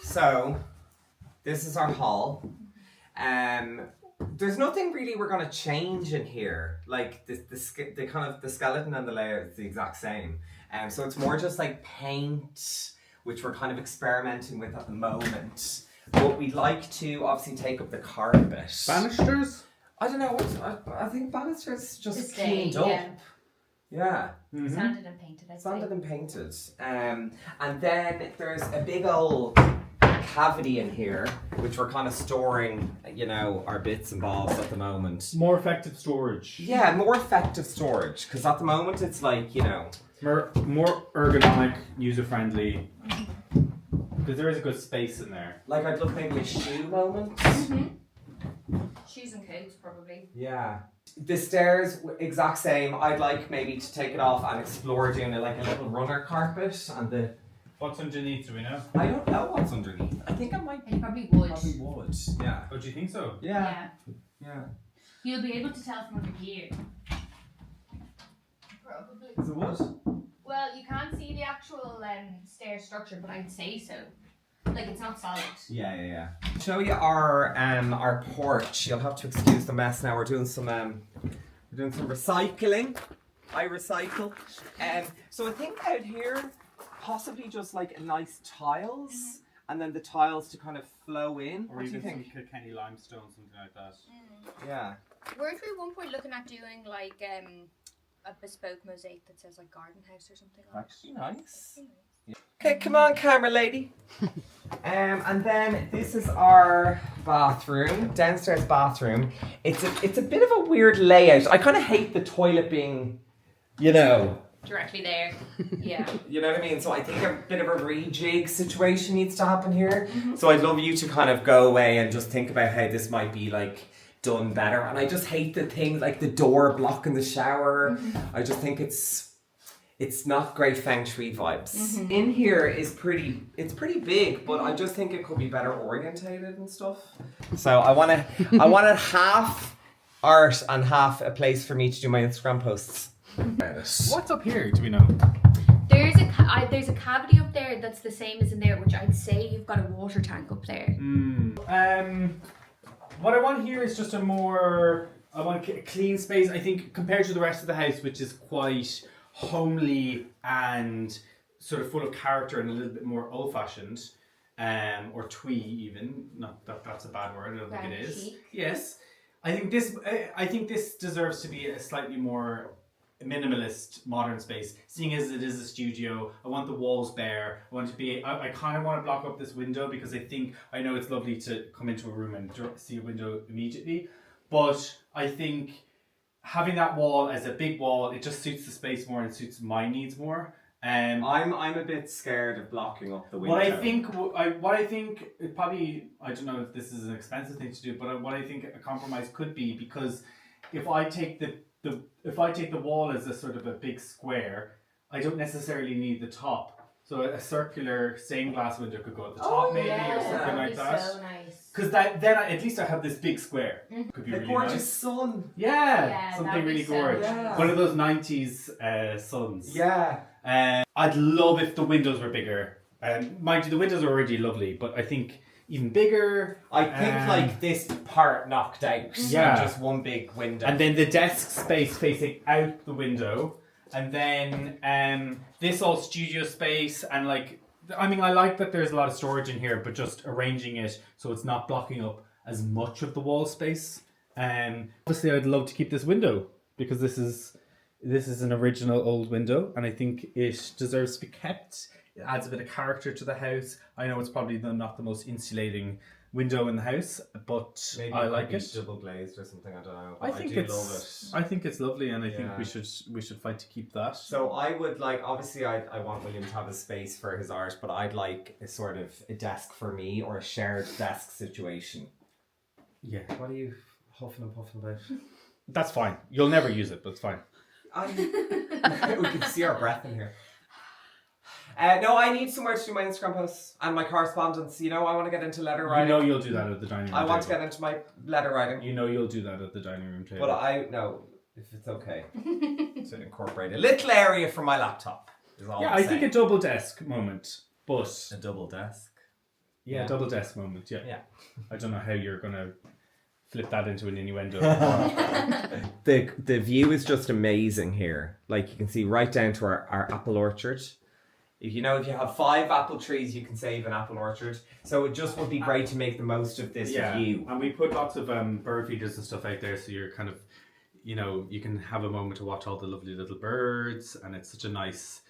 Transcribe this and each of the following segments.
So, this is our hall. There's nothing really we're going to change in here. Like the kind of the skeleton and the layout is the exact same. So it's more just like paint, which we're kind of experimenting with at the moment. But we'd like to obviously take up the carpet. Banisters? I don't know. I think banisters just cleaned up. Yeah. Mm-hmm. Sanded and painted. Sanded and painted. And then there's a big old cavity in here, which we're kind of storing, our bits and bobs at the moment. More effective storage. Yeah, more effective storage. Because at the moment it's like, More ergonomic, user-friendly. Because there is a good space in there. Like I'd love maybe a shoe moment. Mm-hmm. Shoes and coats, probably. Yeah. The stairs, exact same. I'd like maybe to take it off and explore doing a little runner carpet and the... What's underneath, do we know? I don't know what's underneath. I think I might... It probably would. Probably would, yeah. Oh, do you think so? Yeah. You'll be able to tell from under here. Probably. Is it wood? Well, you can't see the actual stair structure, but I'd say so. Like, it's not solid. Yeah. Show you our porch. You'll have to excuse the mess now. We're doing some recycling. I recycle. So I think out here, possibly just like a nice tiles, and then the tiles to kind of flow in. Or what do you even think? some Kilkenny limestone, something like that. Yeah. Weren't we at one point looking at doing like a bespoke mosaic that says like garden house or something like that? Actually nice. Okay, come on, camera lady. And then this is our bathroom, downstairs bathroom. It's a bit of a weird layout. I kind of hate the toilet being, directly there. Yeah. You know what I mean? So I think a bit of a rejig situation needs to happen here. Mm-hmm. So I'd love you to kind of go away and just think about how this might be like done better. And I just hate the thing like the door blocking the shower. Mm-hmm. I just think it's not great feng shui vibes. Mm-hmm. In here is pretty big, but I just think it could be better orientated and stuff. So I want it half art and half a place for me to do my Instagram posts. What's up here, do we know? There's a cavity up there that's the same as in there, which I'd say you've got a water tank up there. What I want here is just I want a clean space, I think, compared to the rest of the house, which is quite homely and sort of full of character and a little bit more old-fashioned, or twee even. Not that that's a bad word, I don't think it is. Chic. Yes. I think this deserves to be a slightly more minimalist modern space, seeing as it is a studio. I want the walls bare. I kind of want to block up this window because I know it's lovely to come into a room and see a window immediately, but I think having that wall as a big wall, it just suits the space more and suits my needs more. I'm a bit scared of blocking up the window. What I think it probably, I don't know if this is an expensive thing to do, but what I think a compromise could be, because if I take the wall as a sort of a big square, I don't necessarily need the top. So a circular stained glass window could go at the top, maybe, or something like that. So nice. Because at least I have this big square. Mm-hmm. Could be the really gorgeous nice. sun. Yeah, something really gorgeous. Yeah. One of those 90s suns. Yeah. I'd love if the windows were bigger. Mind you, the windows are already lovely, but I think even bigger. I think like this part knocked out. Yeah. Just one big window. And then the desk space facing out the window. And then this all studio space, and I like that there's a lot of storage in here, but just arranging it so it's not blocking up as much of the wall space. Obviously I'd love to keep this window because this is an original old window, and I think it deserves to be kept. It adds a bit of character to the house. I know it's probably not the most insulating window in the house, but maybe I like it. Double glazed or something. I don't know. I love it. I think it's lovely, and I think we should fight to keep that. So I would obviously I want William to have a space for his art, but I'd like a sort of a desk for me or a shared desk situation. Yeah. What are you huffing and puffing about? That's fine. You'll never use it, but it's fine. We can see our breath in here. No, I need somewhere to do my Instagram posts and my correspondence. I want to get into letter writing. You'll do that at the dining room I want to table. get into my letter writing. You'll do that at the dining room table. But if it's okay to incorporate a little area from my laptop. Is all yeah, I'm I saying. think a double desk moment, but a double desk. Yeah, double desk moment. Yeah. Yeah. I don't know how you're gonna flip that into an innuendo. The view is just amazing here. Like you can see right down to our apple orchard. If you have 5 apple trees, you can save an apple orchard. So it just would be great to make the most of this view. And we put lots of bird feeders and stuff out there, so you're kind of, you can have a moment to watch all the lovely little birds, and it's such a nice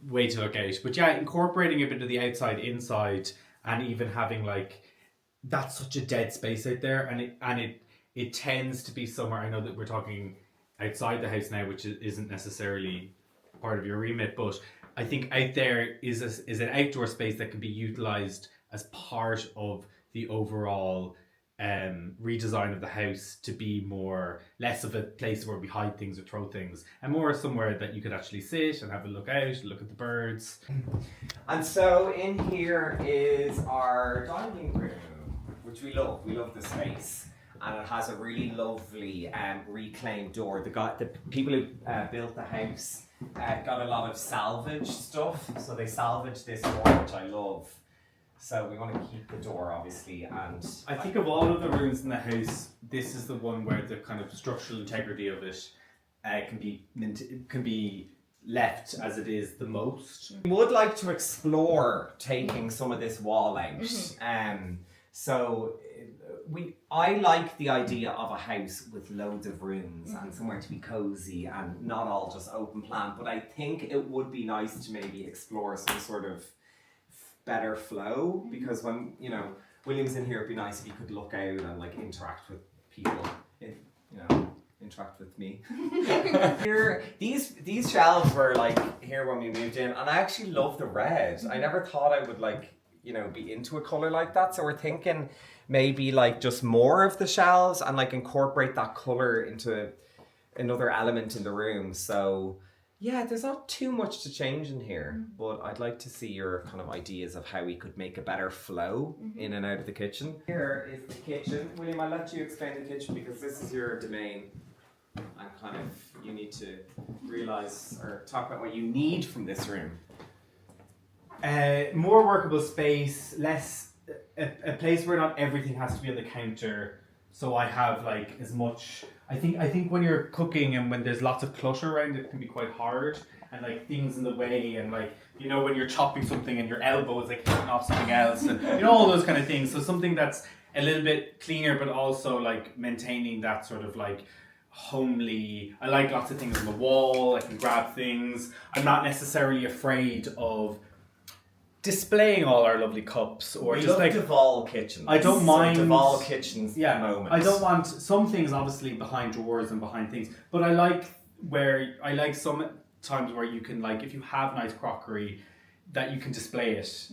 way to look out. But yeah, incorporating a bit of the outside, inside, and even having like, that's such a dead space out there, and it tends to be somewhere. I know that we're talking outside the house now, which isn't necessarily part of your remit, but I think out there is an outdoor space that can be utilized as part of the overall redesign of the house to be less of a place where we hide things or throw things, and more somewhere that you could actually sit and have a look out, look at the birds. And so in here is our dining room, which we love. We love the space. And it has a really lovely reclaimed door. The people who built the house got a lot of salvage stuff, so they salvaged this door, which I love. So we want to keep the door, obviously, and I think of all of the rooms in the house, this is the one where the kind of structural integrity of it can be left as it is the most. we would like to explore taking some of this wall out. So I like the idea of a house with loads of rooms and somewhere to be cozy and not all just open plan, but I think it would be nice to maybe explore some sort of better flow, because when William's in here, it'd be nice if he could look out and like interact with people, interact with me. Here, these shelves were like here when we moved in, and I actually love the red. I never thought I would be into a color like that, so we're thinking maybe like just more of the shelves and like incorporate that color into another element in the room. So yeah, there's not too much to change in here, but I'd like to see your kind of ideas of how we could make a better flow in and out of the kitchen. Here is the kitchen. William, I'll let you explain the kitchen because this is your domain, and kind of you need to realize or talk about what you need from this room. More workable space, less a place where not everything has to be on the counter. So I have like as much. I think when you're cooking and when there's lots of clutter around, it can be quite hard, and like things in the way, and like when you're chopping something and your elbow is like hitting off something else, and all those kind of things. So something that's a little bit cleaner, but also like maintaining that sort of like homely. I like lots of things on the wall. I can grab things. I'm not necessarily afraid of displaying all our lovely cups or We just love like Duval kitchens. I don't mind Duval kitchens. yeah moments. I don't want some things obviously behind drawers and behind things, but I like some times where you can, like, if you have nice crockery, that you can display it.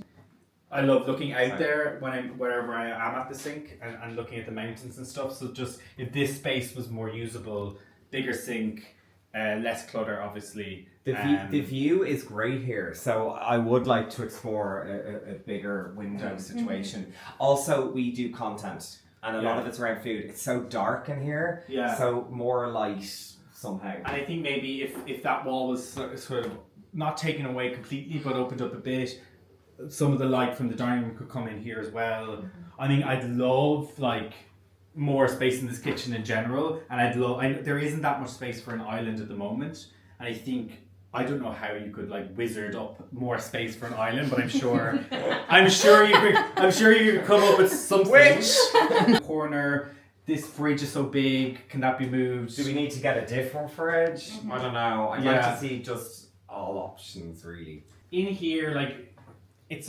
I love looking out there wherever I am at the sink and looking at the mountains and stuff. So just if this space was more usable, bigger sink, less clutter, obviously. The view is great here, so I would like to explore a bigger window situation. Also, we do content, and a lot of it's around food. It's so dark in here, so more light somehow. And I think maybe if that wall was sort of not taken away completely, but opened up a bit, some of the light from the dining room could come in here as well. I mean, I'd love like more space in this kitchen in general, and there isn't that much space for an island at the moment, and I don't know how you could like wizard up more space for an island, but I'm sure you could come up with something. Corner, this fridge is so big, can that be moved? Do we need to get a different fridge? I don't know. I'd like to see just all options really. In here, like, it's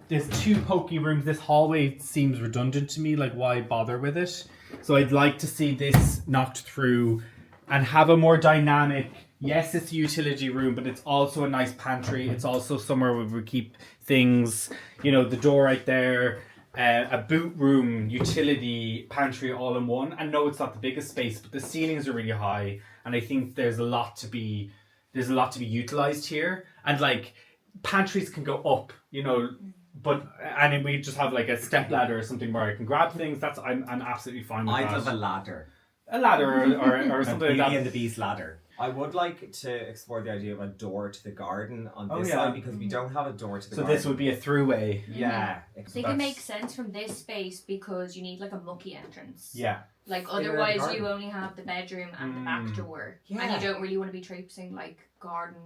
there's 2 pokey rooms. This hallway seems redundant to me, like why bother with it? So I'd like to see this knocked through and have a more dynamic, yes, it's a utility room, but it's also a nice pantry. It's also somewhere where we keep things, the door right there, a boot room, utility, pantry all in one. And no, it's not the biggest space, but the ceilings are really high, and I think there's a lot to be utilized here. And like pantries can go up, and we just have like a step ladder or something where I can grab things. I'm absolutely fine with that. I'd love a ladder. A ladder or something like that. Beauty and the Beast ladder. I would like to explore the idea of a door to the garden on this yeah. side because we don't have a door to the So garden. this would be a throughway. Yeah. I think it makes sense from this space because you need like a mucky entrance. Yeah. Like In the otherwise garden. you only have the bedroom and the back door. Yeah. And you don't really want to be traipsing like garden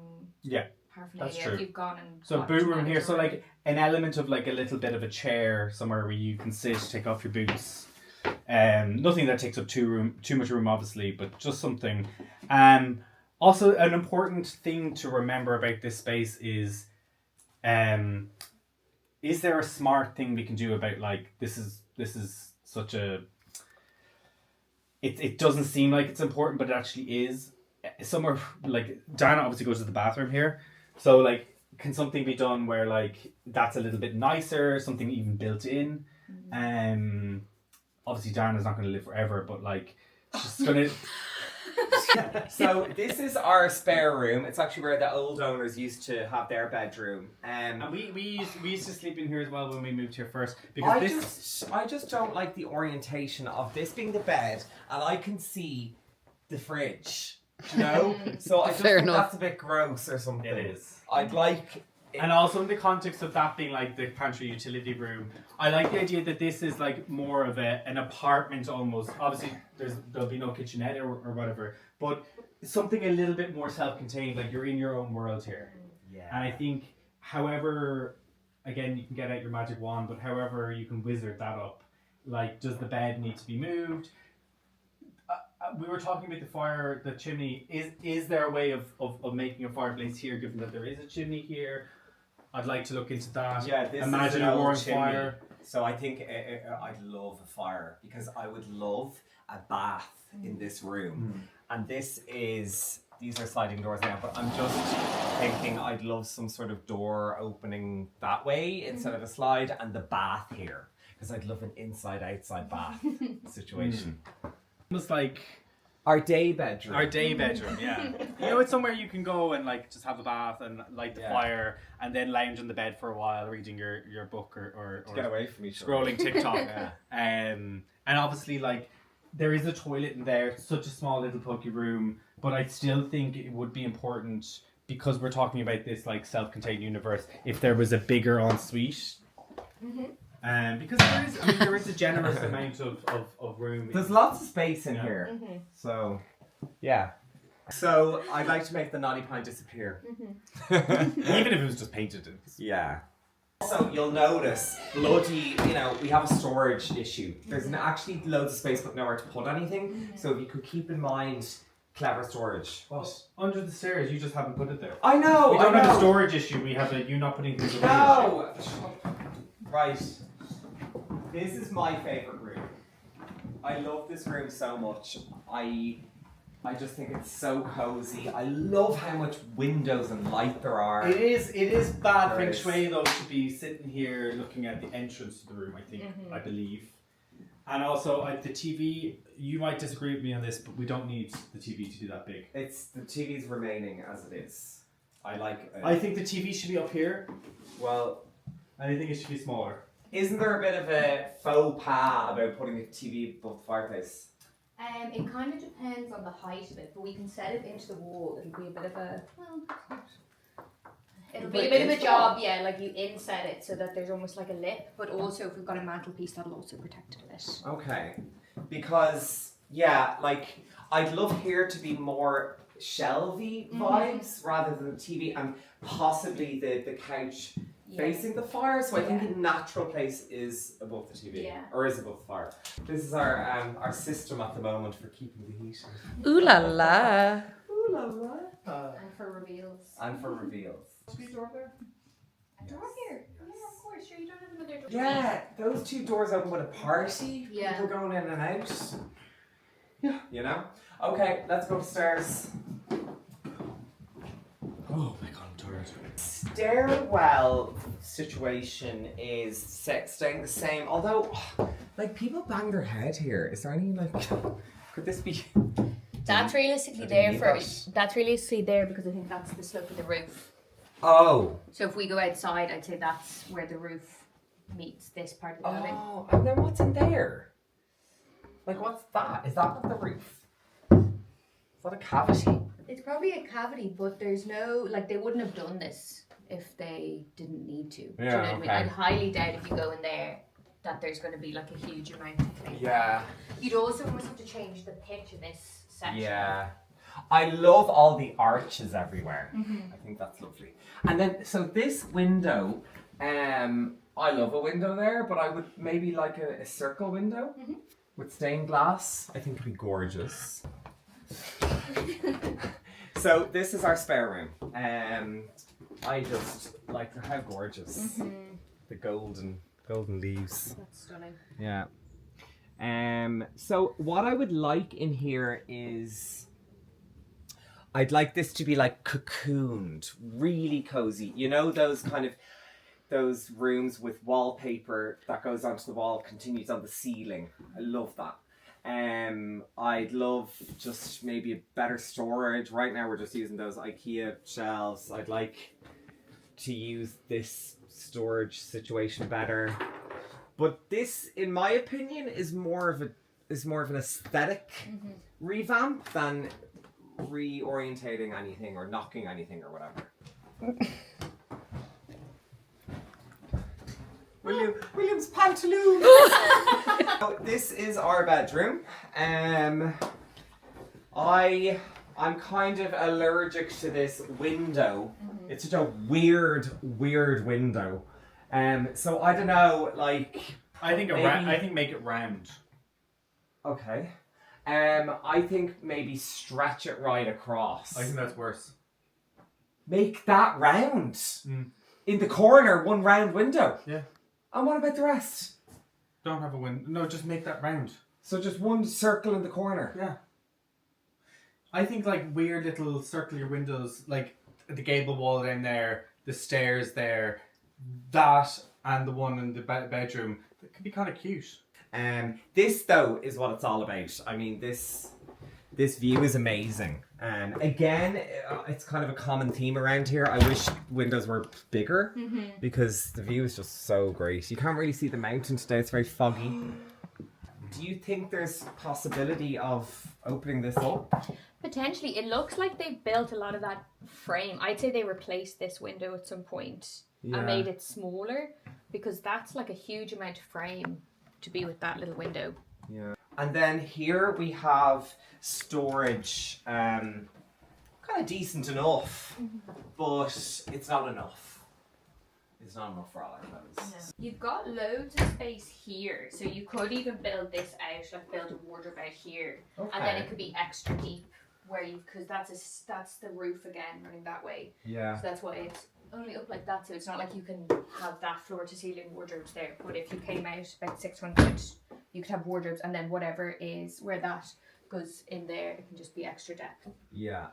paraphernalia. That's true. If you've gone and So watched boot room that here. So door. like an element of like a little bit of a chair somewhere where you can sit, take off your boots. Nothing that takes up too much room, obviously, but just something. Also, an important thing to remember about this space is there a smart thing we can do about like this is such a. It doesn't seem like it's important, but it actually is. Somewhere like Diana obviously goes to the bathroom here, so like can something be done where like that's a little bit nicer, something even built in? Obviously Diana's not going to live forever, but like she's going to. So this is our spare room. It's actually where the old owners used to have their bedroom. And we used to sleep in here as well when we moved here first because I just don't like the orientation of this being the bed, and I can see the fridge. You know, so I just think that's a bit gross or something. It is. I'd like. And also in the context of that being like the pantry utility room, I like the idea that this is like more of an apartment almost. Obviously, there'll be no kitchenette or whatever, but something a little bit more self-contained. Like you're in your own world here. Yeah. And I think, however, again, you can get out your magic wand, but however you can wizard that up. Like, does the bed need to be moved? We were talking about the fire, the chimney. Is there a way of making a fireplace here, given that there is a chimney here? I'd like to look into that. Yeah, this imagine is a an roaring old chimney. fire. So I think I'd love a fire because I would love a bath in this room. And these are sliding doors now, but I'm just thinking I'd love some sort of door opening that way instead of a slide, and the bath here because I'd love an inside-outside bath situation. Almost like our day bedroom. Yeah. You know, it's somewhere you can go and like just have a bath and light the fire and then lounge on the bed for a while reading your book or get away from each other. Scrolling TikTok. And obviously like there is a toilet in there. It's such a small little pokey room, but I still think it would be important because we're talking about this like self-contained universe if there was a bigger ensuite. Because there is a generous amount of room. There's lots of space in here. So, yeah. So, I'd like to make the naughty pine disappear. Even if it was just painted. Yeah. Also, you'll notice, we have a storage issue. There's actually loads of space but nowhere to put anything. So, if you could keep in mind clever storage. What? Under the stairs, you just haven't put it there. I know! We don't have a storage issue, we have you not putting things away. No! Right. This is my favourite room. I love this room so much. I just think it's so cozy. I love how much windows and light there are. It is bad There feng is. shui though to be sitting here looking at the entrance to the room, I think, I believe. And also the TV, you might disagree with me on this, but we don't need the TV to do that big. The TV's remaining as it is. I think the TV should be up here. Well, I think it should be smaller. isn't there a bit of a faux pas about putting the TV above the fireplace? It kind of depends on the height of it, but we can set it into the wall. It'll be a bit of a it'll be a bit of a job, yeah. Like you inset it so that there's almost like a lip, but also if we've got a mantelpiece, that'll also protect it a bit. Okay, because like I'd love here to be more shelvy vibes rather than the TV, and possibly the couch facing the fire. So I think a natural place is above the TV, or is above the fire. This is our system at the moment for keeping the heat. Ooh la la. Ooh la la. And for reveals. And for reveals. Should be a door there? A door here? Yeah, of course. Sure, you don't have another door. Yeah, those two doors open with a party. Yeah. People going in and out. Yeah. You know? Okay, let's go upstairs. Oh my god, I'm tired. Stairwell situation is staying the same, although like people bang their head here. Is there any like could this be That's realistically there that's realistically there because I think that's the slope of the roof. Oh. So if we go outside, I'd say that's where the roof meets this part of the building. Oh, and then what's in there? Like what's that? Is that not the roof? that a cavity? It's probably a cavity, but there's no, like, they wouldn't have done this if they didn't need to. Do you know what I mean? I highly doubt if you go in there that there's going to be like a huge amount of things. Yeah. You'd also almost have to change the pitch of this section. Yeah. I love all the arches everywhere. I think that's lovely. And then, so this window, I love a window there, but I would maybe like a circle window with stained glass. I think it'd be gorgeous. So this is our spare room. I just like how gorgeous the golden leaves. That's stunning. Yeah. So what I would like in here is I'd like this to be like cocooned, really cozy. You know those kind of those rooms with wallpaper that goes onto the wall, continues on the ceiling. I love that. I'd love just maybe a better storage. Right now we're just using those IKEA shelves. I'd like to use this storage situation better. But this, in my opinion, is more of an aesthetic revamp than reorientating anything or knocking anything or whatever. William's pantaloons. So this is our bedroom. I'm kind of allergic to this window. It's such a weird window. So I don't know, like I think make it round. Okay. I think maybe stretch it right across. I think that's worse. Make that round. In the corner, one round window. Yeah. And what about the rest? Don't have a window. No, just make that round. So just one circle in the corner. Yeah. I think like weird little circular windows, like the gable wall down there, the stairs there, that and the one in the bedroom, that could be kind of cute. This though is what it's all about. I mean, this view is amazing. Again, it's kind of a common theme around here. I wish windows were bigger because the view is just so great. You can't really see the mountain today. It's very foggy. Do you think there's possibility of opening this up? Potentially. It looks like they built a lot of that frame. I'd say they replaced this window at some point and made it smaller because that's like a huge amount of frame to be with that little window. Yeah. And then here we have storage, kind of decent enough, but it's not enough. It's not enough for all our clothes. No. You've got loads of space here, so you could even build this out, like build a wardrobe out here, and then it could be extra deep where because that's the roof again running that way. Yeah. So that's why it's only up like that. So it's not like you can have that floor to ceiling wardrobes there. But if you came out about 600, you could have wardrobes, and then whatever is where that goes in there, it can just be extra depth. Yeah.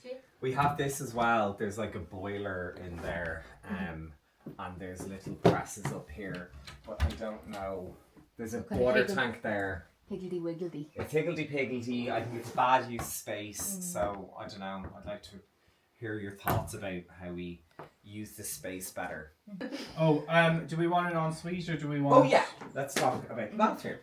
See? We have this as well. There's like a boiler in there, and there's little presses up here, but I don't know. There's a water tank there. Higgledy-wiggledy. It's higgledy-piggledy. I think it's bad use space, so I don't know. I'd like to hear your thoughts about how we use this space better. Oh, do we want an ensuite or do we want... Oh yeah, let's talk about the bathroom.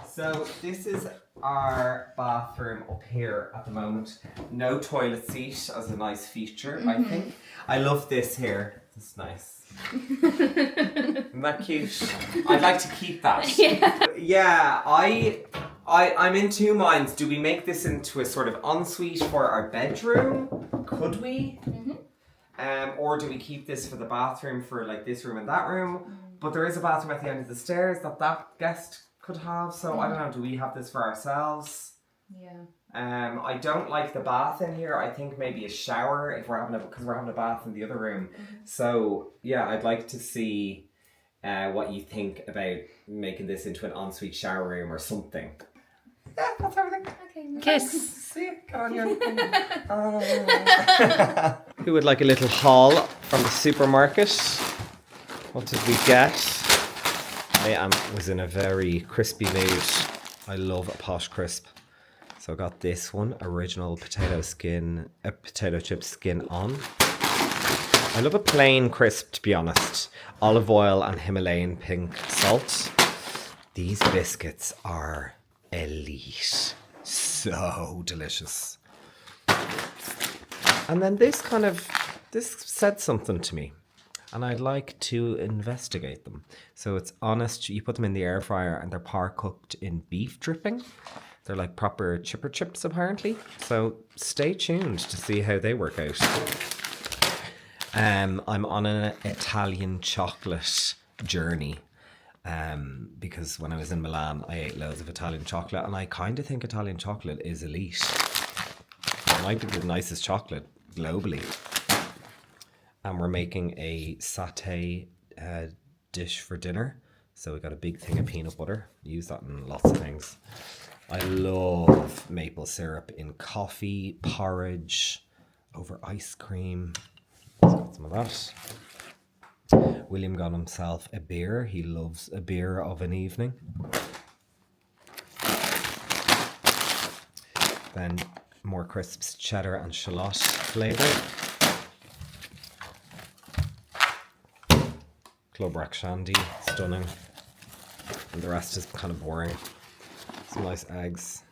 So this is our bathroom up here at the moment. No toilet seat as a nice feature, I think. I love this here. It's nice. Isn't that cute? I'd like to keep that. Yeah, I'm in two minds. Do we make this into a sort of ensuite for our bedroom? Could we? Or do we keep this for the bathroom for like this room and that room? But there is a bathroom at the end of the stairs that guest could have. So I don't know, do we have this for ourselves? Yeah. I don't like the bath in here. I think maybe a shower if because we're having a bath in the other room. So yeah, I'd like to see what you think about making this into an ensuite shower room or something. Yeah, that's everything. Okay. Kiss. See you. Go on your Who would like a little haul from the supermarket? What did we get? I was in a very crispy mood. I love a posh crisp. So I got this one, original potato chip skin on. I love a plain crisp, to be honest. Olive oil and Himalayan pink salt. These biscuits are elite. So delicious. And then this said something to me, and I'd like to investigate them. So it's honest, you put them in the air fryer and they're par cooked in beef dripping. They're like proper chipper chips apparently. So stay tuned to see how they work out. I'm on an Italian chocolate journey. Because when I was in Milan, I ate loads of Italian chocolate, and I kind of think Italian chocolate is elite. It might be the nicest chocolate globally. And we're making a satay dish for dinner. So we got a big thing of peanut butter. Use that in lots of things. I love maple syrup in coffee, porridge, over ice cream. Let's got some of that. William got himself a beer. He loves a beer of an evening. Then more crisps, cheddar and shallot flavour. Club Rack Shandy, stunning. And the rest is kind of boring. Some nice eggs.